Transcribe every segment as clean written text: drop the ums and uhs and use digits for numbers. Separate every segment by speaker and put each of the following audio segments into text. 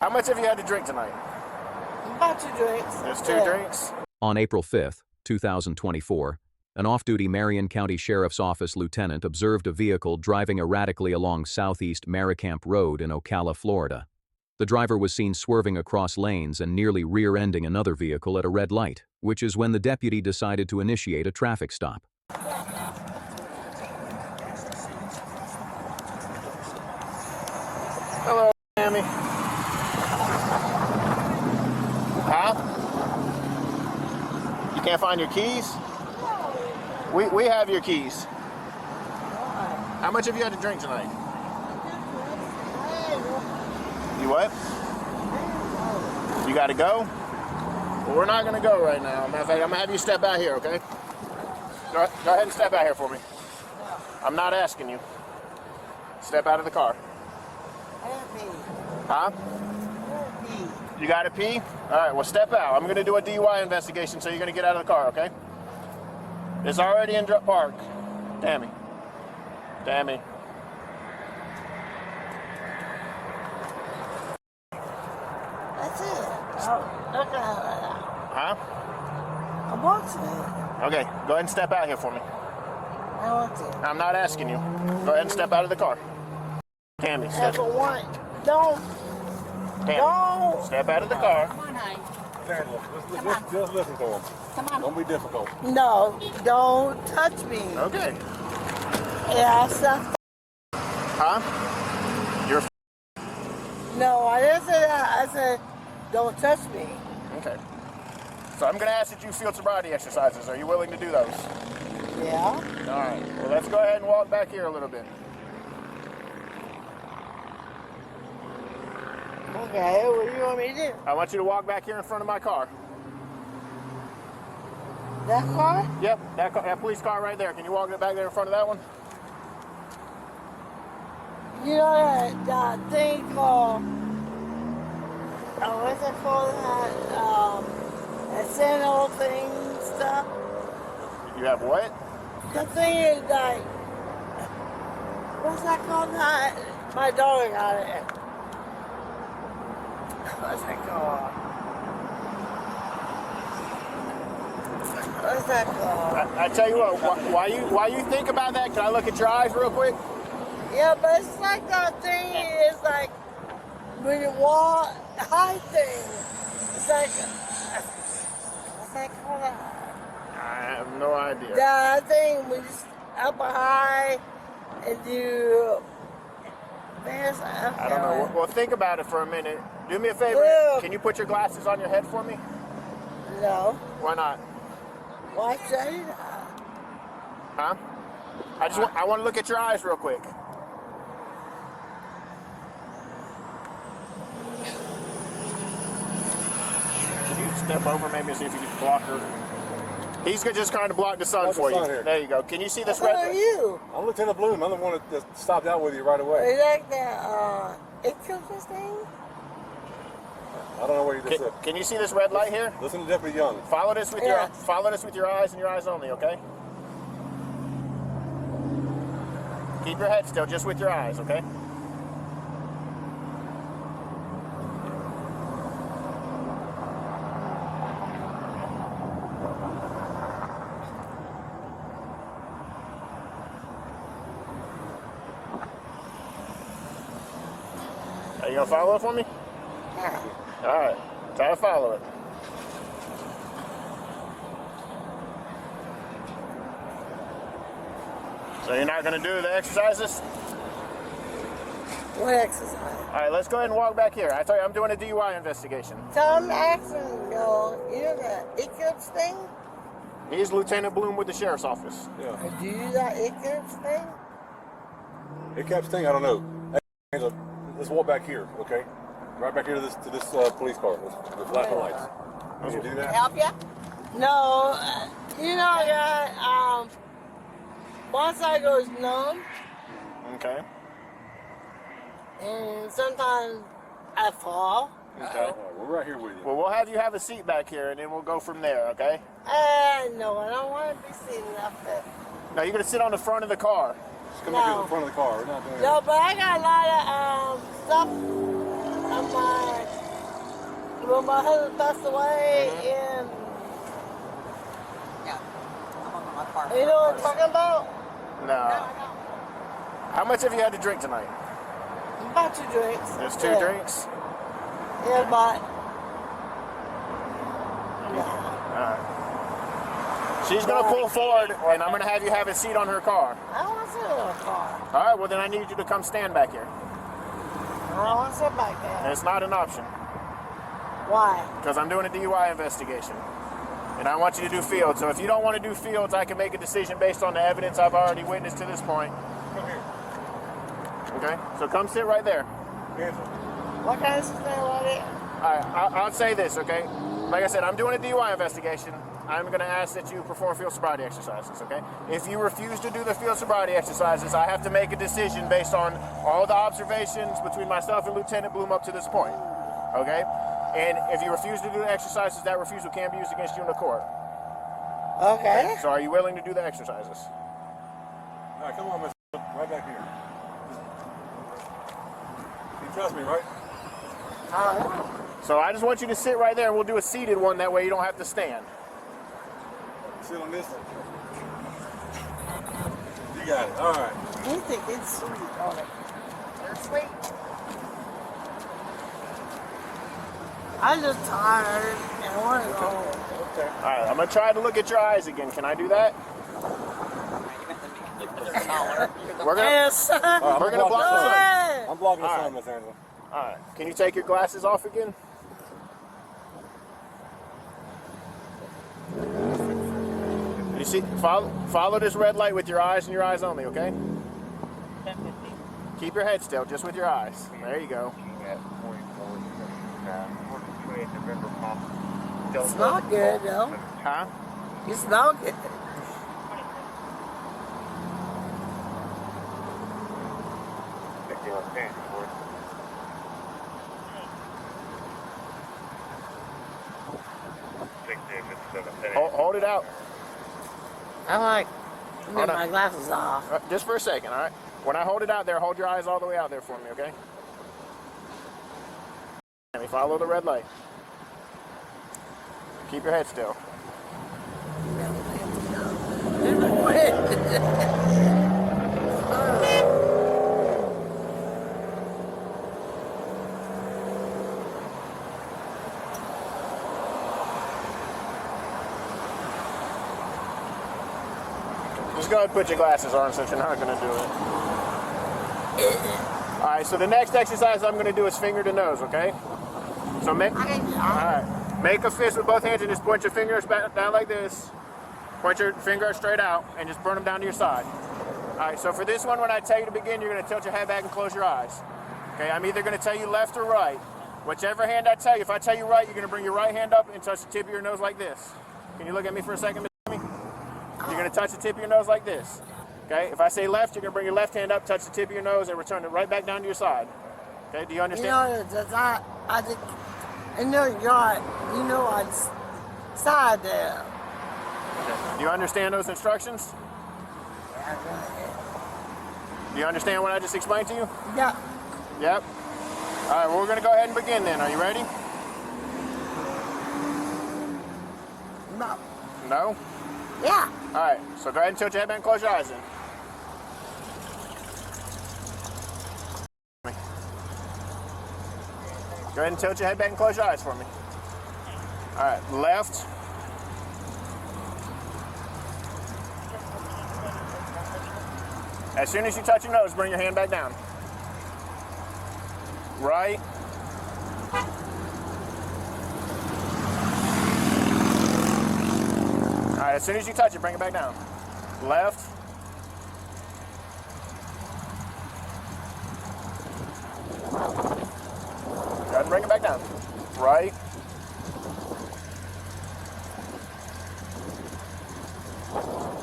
Speaker 1: How much have you had to drink tonight?
Speaker 2: About 2 drinks.
Speaker 1: There's 2 drinks?
Speaker 3: On April 5, 2024, an off-duty Marion County Sheriff's Office lieutenant observed a vehicle driving erratically along Southeast Maricamp Road in Ocala, Florida. The driver was seen swerving across lanes and nearly rear-ending another vehicle at a red light, which is when the deputy decided to initiate a traffic stop.
Speaker 1: Hello, Tammy. Huh? You can't find your keys? We have your keys. How much have you had to drink tonight? You what? You gotta go? Well, we're not gonna go right now. Matter of fact, I'm gonna have you step out here, okay? Go ahead and step out here for me. I'm not asking you. Step out of the car. Huh? You gotta pee? All right, well, step out. I'm gonna do a DUI investigation, so you're gonna get out of the car, okay? It's already in park. Tammy. Tammy.
Speaker 2: That's it. Okay.
Speaker 1: Huh?
Speaker 2: I'm watching it.
Speaker 1: Okay, go ahead and step out here for me.
Speaker 2: I want to.
Speaker 1: I'm not asking you. Go ahead and step out of the car. Tammy, step.
Speaker 2: Ever want? Don't.
Speaker 1: Tammy,
Speaker 2: Don't.
Speaker 1: step out of the car.
Speaker 4: Come on, honey.
Speaker 5: Just listen to him.
Speaker 4: Come on.
Speaker 5: Don't be difficult.
Speaker 2: No. Don't touch me.
Speaker 1: Okay.
Speaker 2: Yeah, stop.
Speaker 1: Huh? You're
Speaker 2: No, I didn't say that. I said, don't touch me.
Speaker 1: okay. So I'm gonna ask that you field sobriety exercises. Are you willing to do those?
Speaker 2: Yeah.
Speaker 1: All right. Well, let's go ahead and walk back here a little bit.
Speaker 2: Okay, what do you want me to do?
Speaker 1: I want you to walk back here in front of my car.
Speaker 2: That car?
Speaker 1: Yep, that police car right there. Can you walk back there in front of that one?
Speaker 2: You know that thing called, what's it called? That Sentinel thing stuff?
Speaker 1: You have what?
Speaker 2: The thing is like, what's that called? My daughter got it. What's that called? What's that called?
Speaker 1: I tell you what, while you think about that, can I look at your eyes real quick?
Speaker 2: Yeah, but it's like that thing is like when you walk, high thing. It's like, what's that called?
Speaker 1: I have no idea.
Speaker 2: That thing when you up high and you.
Speaker 1: I don't know. Well, think about it for a minute. Do me a favor.
Speaker 2: Ew.
Speaker 1: Can you put your glasses on your head for me?
Speaker 2: No.
Speaker 1: Why not?
Speaker 2: Why should you not?
Speaker 1: Huh? I want to look at your eyes real quick. Can you step over maybe and see if you can block her? He's just trying to block the sun for you.
Speaker 5: Here.
Speaker 1: There you go. Can you see this
Speaker 2: Who
Speaker 1: red?
Speaker 2: are you?
Speaker 5: I'm Lieutenant Bloom. I'm the one that stopped out with you right away.
Speaker 2: Are you like that, this thing?
Speaker 5: I don't know what you just said.
Speaker 1: Can you see this red light here?
Speaker 5: Listen to Deputy Young.
Speaker 1: Follow this with your eyes and your eyes only, okay? Keep your head still, just with your eyes, okay? Are you gonna follow it for me?
Speaker 2: Yeah.
Speaker 1: All right, try to follow it. So you're not going to do the exercises?
Speaker 2: What exercise?
Speaker 1: All right, let's go ahead and walk back here. I told you I'm doing a DUI investigation.
Speaker 2: So I'm asking you know the eclipse thing?
Speaker 1: He's Lieutenant Bloom with the Sheriff's Office.
Speaker 5: Yeah.
Speaker 2: Do you do that eclipse thing?
Speaker 5: It kept thing. I don't know. Hey, let's walk back here, okay? Right back here to this police car with flashing lights. Can you do that?
Speaker 4: Help you?
Speaker 2: No, you know that one side goes numb,
Speaker 1: Okay.
Speaker 2: and sometimes I fall.
Speaker 1: Okay.
Speaker 5: All right, we're right here with you.
Speaker 1: Well, we'll have you have a seat back here, and then we'll go from there, okay?
Speaker 2: No, I don't want to be sitting up there.
Speaker 1: No, you're going to sit on the front of the car.
Speaker 5: Just come back to the front of the car. We're not doing
Speaker 2: No, but I got a lot of stuff on my when my husband passed away in,
Speaker 4: Yeah. I'm on my car.
Speaker 2: you know what I'm talking about?
Speaker 1: No. How much have you had to drink tonight?
Speaker 2: About 2 drinks.
Speaker 1: There's 2
Speaker 2: Yeah.
Speaker 1: drinks?
Speaker 2: Yeah, but.
Speaker 1: Alright. She's going to pull forward, and I'm going to have you have a seat on her car.
Speaker 2: I don't want to sit in a car.
Speaker 1: Alright, well then I need you to come stand back here.
Speaker 2: I don't want to sit back
Speaker 1: And
Speaker 2: there.
Speaker 1: it's not an option,
Speaker 2: Why?
Speaker 1: because I'm doing a DUI investigation. And I want you to do field. So if you don't want to do fields, I can make a decision based on the evidence I've already witnessed to this point.
Speaker 5: Come here.
Speaker 1: Okay? So come sit right there.
Speaker 5: Hands up.
Speaker 2: What kind of system was it?
Speaker 1: Alright, I'll say this, okay? Like I said, I'm doing a DUI investigation. I'm going to ask that you perform field sobriety exercises, okay? If you refuse to do the field sobriety exercises, I have to make a decision based on all the observations between myself and Lieutenant Bloom up to this point, okay? And if you refuse to do the exercises, that refusal can be used against you in the court.
Speaker 2: Okay.
Speaker 1: So are you willing to do the exercises?
Speaker 5: All right, come on, Miss. Right back here. You trust me, right?
Speaker 1: So I just want you to sit right there and we'll do a seated one. That way you don't have to stand.
Speaker 5: Sit on this. You got it. All right.
Speaker 2: You think it's sweet on it? It's sweet. I'm just tired and I want to go home.
Speaker 5: Okay.
Speaker 1: All right, I'm going to try to look at your eyes again. Can I do that? We're going to...
Speaker 2: Yes.
Speaker 5: All right,
Speaker 1: We're gonna block the sun.
Speaker 5: I'm blocking the
Speaker 1: All
Speaker 5: sun,
Speaker 1: right.
Speaker 5: Miss Angela.
Speaker 1: All right. Can you take your glasses off again? You see, follow this red light with your eyes and your eyes only, okay? Keep your head still, just with your eyes. There you go.
Speaker 2: You smell good though.
Speaker 1: Huh?
Speaker 2: You smell good.
Speaker 1: Hold it out.
Speaker 2: I like to
Speaker 1: Hold
Speaker 2: get
Speaker 1: on.
Speaker 2: my glasses off.
Speaker 1: Just for a second, all right? When I hold it out there, hold your eyes all the way out there for me, okay? And follow the red light. Keep your head still. Just go ahead and put your glasses on since you're not going to do it. All right, so the next exercise I'm going to do is finger to nose, okay? So make, all right, make a fist with both hands and just point your fingers back down like this. Point your finger straight out and just burn them down to your side. All right, so for this one, when I tell you to begin, you're going to tilt your head back and close your eyes. Okay, I'm either going to tell you left or right. Whichever hand I tell you, if I tell you right, you're going to bring your right hand up and touch the tip of your nose like this. Can you look at me for a second, Miss Amy? You're going to touch the tip of your nose like this. Okay, if I say left, you're going to bring your left hand up, touch the tip of your nose, and return it right back down to your side. Okay, do you understand?
Speaker 2: You know, I just, I know you know, I just side there.
Speaker 1: Okay. Do you understand those instructions? Do you understand what I just explained to you?
Speaker 2: Yeah.
Speaker 1: Yep. All right, well, we're going to go ahead and begin then. Are you ready?
Speaker 2: No.
Speaker 1: No?
Speaker 2: Yeah.
Speaker 1: All right, so go ahead and tilt your head back and close your eyes then. Go ahead and tilt your head back and close your eyes for me. All right, left. As soon as you touch your nose, bring your hand back down. Right. All right, as soon as you touch it, bring it back down. Left. Go ahead and bring it back down. Right.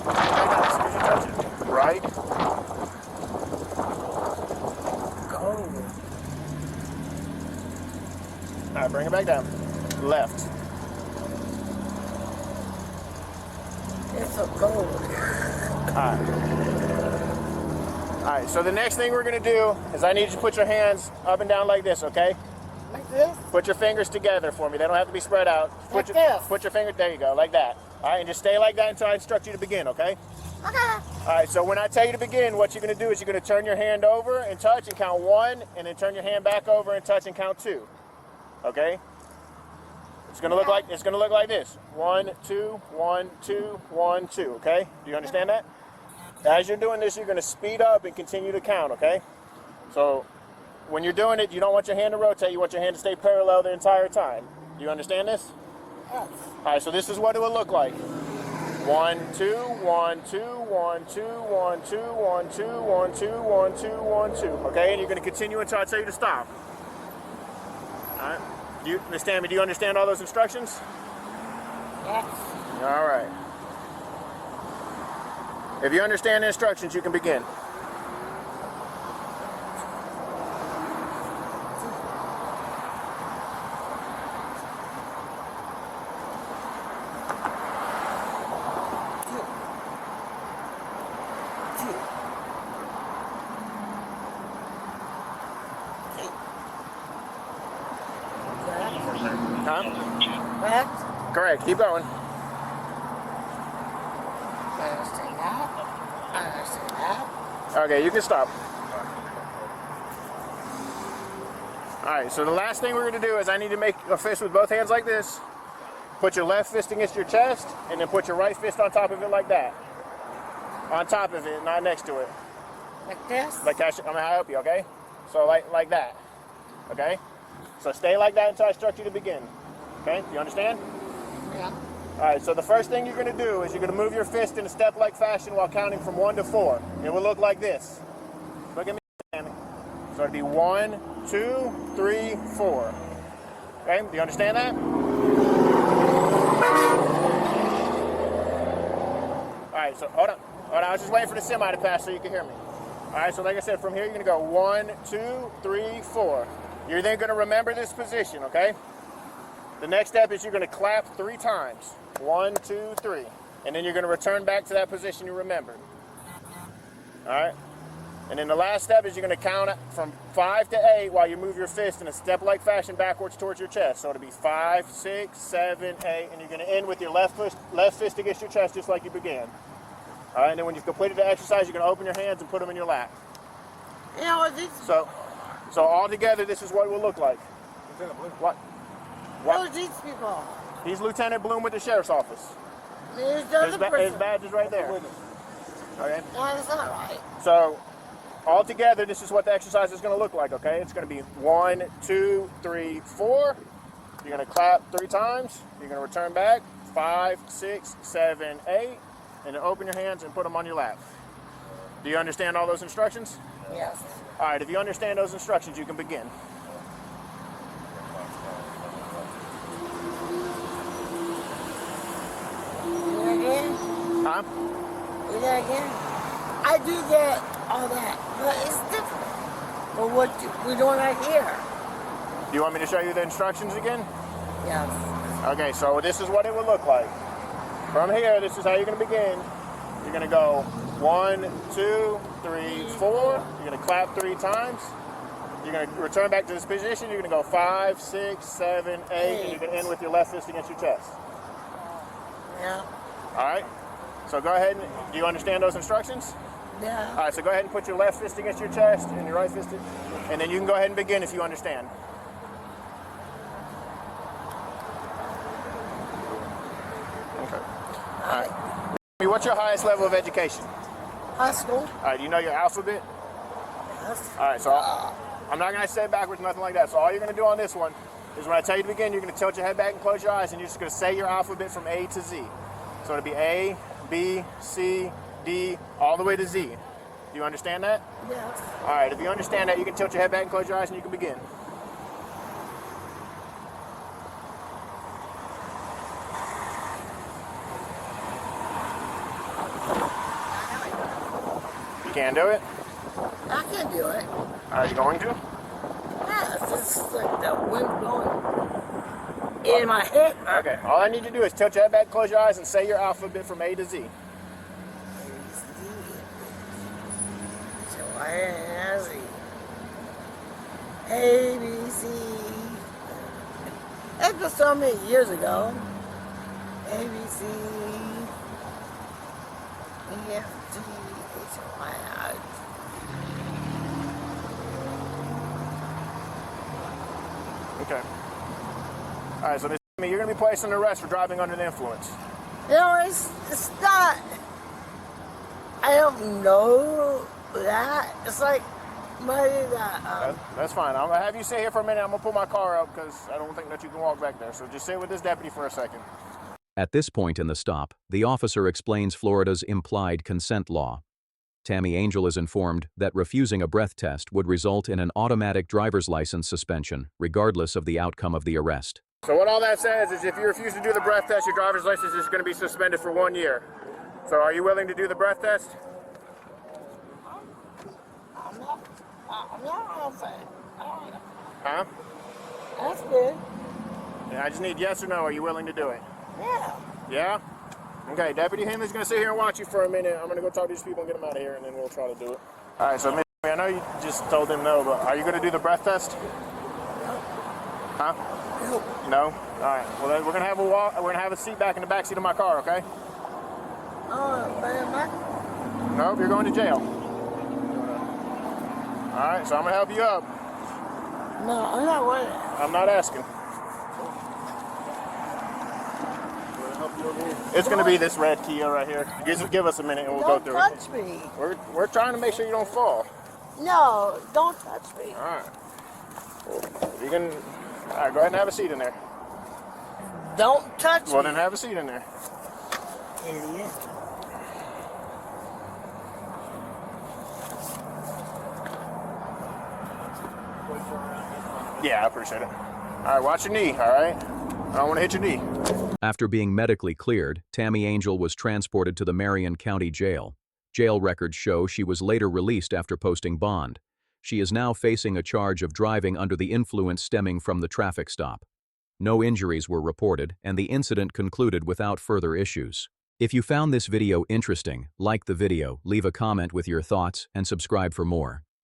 Speaker 1: Back down as soon as you touch it. Right.
Speaker 2: Cold.
Speaker 1: All right, bring it back down. Left.
Speaker 2: It's so cold.
Speaker 1: All right, so the next thing we're gonna do is I need you to put your hands up and down like this, okay?
Speaker 2: Like this?
Speaker 1: Put your fingers together for me. They don't have to be spread out.
Speaker 2: Like this?
Speaker 1: Put your finger, there you go, like that. All right, and just stay like that until I instruct you to begin, okay?
Speaker 2: Okay.
Speaker 1: All right, so when I tell you to begin, what you're going to do is you're going to turn your hand over and touch and count 1, and then turn your hand back over and touch and count 2. Okay? It's going to look like this. 1, 2, 1, 2, 1, 2. Okay? Do you understand that? As you're doing this, you're going to speed up and continue to count. Okay? So when you're doing it, you don't want your hand to rotate. You want your hand to stay parallel the entire time. Do you understand this?
Speaker 2: Yes.
Speaker 1: All right. So this is what it will look like. 1, 2, 1, 2, 1, 2, 1, 2, 1, 2, 1, 2, 1, 2, 1, 2. Okay, and you're going to continue until I tell you to stop. All right. Do you understand me? Do you understand all those instructions?
Speaker 2: Yes.
Speaker 1: All right. If you understand the instructions, you can begin. Huh?
Speaker 2: Correct?
Speaker 1: Correct. Keep going.
Speaker 2: I understand that. I understand that.
Speaker 1: Okay, you can stop. All right, so the last thing we're going to do is I need to make a fist with both hands like this. Put your left fist against your chest, and then put your right fist on top of it like that. On top of it, not next to it.
Speaker 2: Like this?
Speaker 1: Like that. I'm going to help you, okay? So like that, okay? So stay like that until I instruct you to begin. Okay, do you understand?
Speaker 2: Yeah.
Speaker 1: All right, so the first thing you're going to do is you're going to move your fist in a step-like fashion while counting from 1 to 4. It will look like this. Look at me. So it'd be 1, 2, 3, 4. Okay, do you understand that? All right, so hold on. I was just waiting for the semi to pass so you can hear me. All right, so like I said, from here you're going to go 1, 2, 3, 4. You're then going to remember this position, okay? The next step is you're going to clap 3 times. 1, 2, 3. And then you're going to return back to that position you remembered. All right? And then the last step is you're going to count from 5 to 8 while you move your fist in a step-like fashion backwards towards your chest. So it'll be 5, 6, 7, 8, and you're going to end with your left fist against your chest just like you began. All right, and then when you've completed the exercise, you're going to open your hands and put them in your lap.
Speaker 2: You know what this?
Speaker 1: So all together, this is what it will look like. What?
Speaker 2: Who are these people?
Speaker 1: He's Lieutenant Bloom with the Sheriff's Office.
Speaker 2: There's the other
Speaker 1: His
Speaker 2: person.
Speaker 1: badge is right there. Okay.
Speaker 2: No, that's not right.
Speaker 1: So all together, this is what the exercise is going to look like, okay? It's going to be 1, 2, 3, 4. You're going to clap 3 times. You're going to return back 5, 6, 7, 8. And then open your hands and put them on your lap. Do you understand all those instructions?
Speaker 2: Yes.
Speaker 1: All right, if you understand those instructions, you can begin.
Speaker 2: Do that again?
Speaker 1: Huh?
Speaker 2: Do that again? I do get all that, but it's different. But what we're doing right here.
Speaker 1: Do you want me to show you the instructions again?
Speaker 2: Yes.
Speaker 1: Okay, so this is what it will look like. From here, this is how you're going to begin. You're going to go 1, 2, 3, 4. You're going to clap 3 times. You're going to return back to this position. You're going to go 5, 6, 7, 8, and you're going to end with your left fist against your chest.
Speaker 2: Yeah.
Speaker 1: All right? So go ahead and, do you understand those instructions?
Speaker 2: Yeah.
Speaker 1: All right, so go ahead and put your left fist against your chest and your right fist, and then you can go ahead and begin if you understand. Okay. All right. What's your highest level of education?
Speaker 2: High school.
Speaker 1: All right, you know your alphabet?
Speaker 2: Yes.
Speaker 1: All right, so I'm not going to say it backwards, nothing like that. So all you're going to do on this one is when I tell you to begin, you're going to tilt your head back and close your eyes, and you're just going to say your alphabet from A to Z. So it'll be A, B, C, D, all the way to Z. Do you understand that?
Speaker 2: Yes.
Speaker 1: All right, if you understand that, you can tilt your head back and close your eyes, and you can begin. You can't do it?
Speaker 2: I can do it.
Speaker 1: Are you going to?
Speaker 2: Yes. It's like the wind blowing in my head.
Speaker 1: Okay, all I need you to do is tilt your head back, close your eyes, and say your alphabet from A to Z.
Speaker 2: A, B, C, That was so many years ago. A, B, C, E, F, G, H, I, I.
Speaker 1: Okay. All right, so you're going to be placed under arrest for driving under the influence.
Speaker 2: You know, it's not. I don't know that. It's like maybe that.
Speaker 1: That's fine. I'm going to have you sit here for a minute. I'm going to pull my car up because I don't think that you can walk back there. So just sit with this deputy for a second.
Speaker 3: At this point in the stop, the officer explains Florida's implied consent law. Tammy Angel is informed that refusing a breath test would result in an automatic driver's license suspension, regardless of the outcome of the arrest.
Speaker 1: So what all that says is if you refuse to do the breath test, your driver's license is going to be suspended for 1 year. So are you willing to do the breath test?
Speaker 2: I'm not gonna say.
Speaker 1: Huh?
Speaker 2: That's good.
Speaker 1: Yeah, I just need yes or no. Are you willing to do it?
Speaker 2: Yeah.
Speaker 1: Yeah? Okay, Deputy Henley's going to sit here and watch you for a minute. I'm going to go talk to these people and get them out of here, and then we'll try to do it. All right, so Miss, I know you just told them no, but are you going to do the breath test? Huh? No? All right. Well, then we're going to have a walk. We're going to have a seat back in the back seat of my car, okay?
Speaker 2: Oh, man.
Speaker 1: No, you're going to jail. All right, so I'm going to help you up.
Speaker 2: No, I'm not worried.
Speaker 1: I'm not asking. It's going to be this red Kia right here. Give us a minute and we'll go through
Speaker 2: Don't
Speaker 1: it.
Speaker 2: touch me.
Speaker 1: We're trying to make sure you don't fall.
Speaker 2: No, don't touch me.
Speaker 1: All right. You can. All right, go ahead and have a seat in there.
Speaker 2: Don't touch
Speaker 1: Well,
Speaker 2: me.
Speaker 1: then have a seat in there.
Speaker 2: Idiot.
Speaker 1: Yeah, I appreciate it. All right, watch your knee, all right? I don't want to hit your knee.
Speaker 3: After being medically cleared, Tammy Angel was transported to the Marion County Jail. Jail records show she was later released after posting bond. She is now facing a charge of driving under the influence stemming from the traffic stop. No injuries were reported, and the incident concluded without further issues. If you found this video interesting, like the video, leave a comment with your thoughts, and subscribe for more.